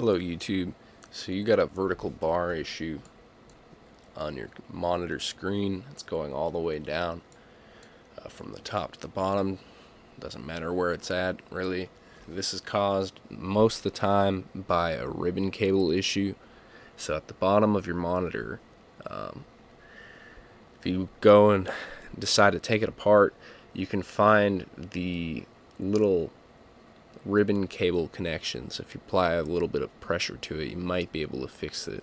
Hello YouTube. So you got a vertical bar issue on your monitor screen. It's going all the way down from the top to the bottom. Doesn't matter where it's at, really. This is caused most of the time by a ribbon cable issue. So at the bottom of your monitor, if you go and decide to take it apart, you can find the little ribbon cable connections. If you apply a little bit of pressure to it, you might be able to fix it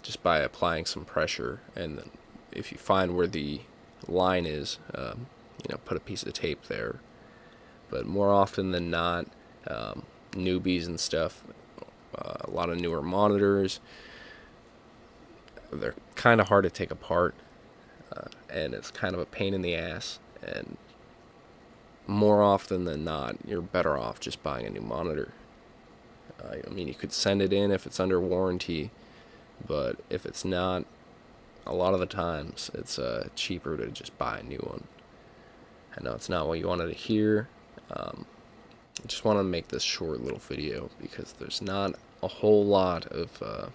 just by applying some pressure. And then if you find where the line is, put a piece of tape there. But more often than not, newbies and stuff, a lot of newer monitors, they're kind of hard to take apart, and it's kind of a pain in the ass. And more often than not, you're better off just buying a new monitor. You could send it in if it's under warranty, but if it's not, a lot of the times it's cheaper to just buy a new one. I know it's not what you wanted to hear. I just want to make this short little video because there's not a whole lot of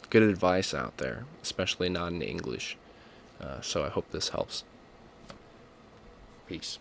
good advice out there, especially not in English. So I hope this helps. Peace.